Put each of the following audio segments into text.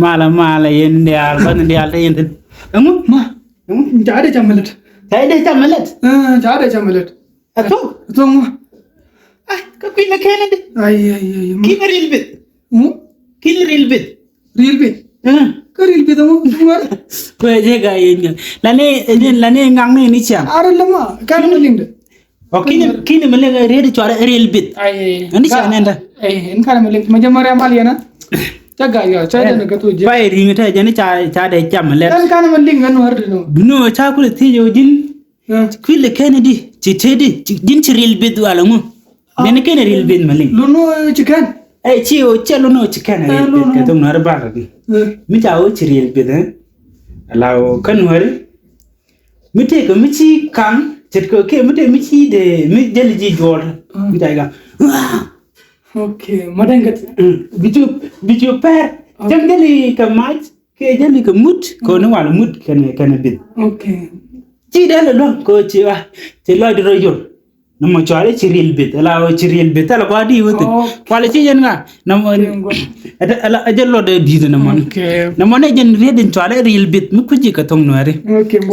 mala yen dial ban dial te yen amu ma jade chamalet tay de tamalet jade chamalet ato to ma ah ka pina kene de ay kin real bit kin real bit ka real bit mo mar ko je ga yen lane ngang ni cham ara lama kan malinde o kin mele ga ready chora real bit ay ani cha nenda ay en kan malinde majamare amaliana jaga yo chade na gato je pai ring ta jani cha de chamalet kan malinga no arde no no cha ku ti yo jin kwile kennedy ci tedi jin ci real bit wala mu men ken real bit malin luno chicken ay ci o chelo no ci ken real bit ka to nar ba mi ta o ci real bit ala o kan wari mi te ko mi ci kam cet ko ke mi te mi ci de mi jeli ji jor mi ta ga okay madangat bitu per jam jeli ka maj ke jeli ka mut ko no wala mut ken bit okay ci dele lo ko ci wa ci lo di rojon no mo chale ci real bit la o ci real bit la ko di wote wala ci jen nga no mo ala ajello de di na mon no mo ne jen redin chale real bit mi ku ji ka tong no re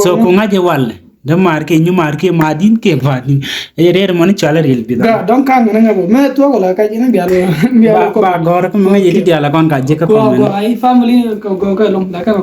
so ko ngaje walle da marke ñu marke madin ke fadin e re mo ne chale real bit da donc kan nga bo me to wala ka jina bialo ba gor ko mo ye di ala kon ka je ka ko ay family ko long da ka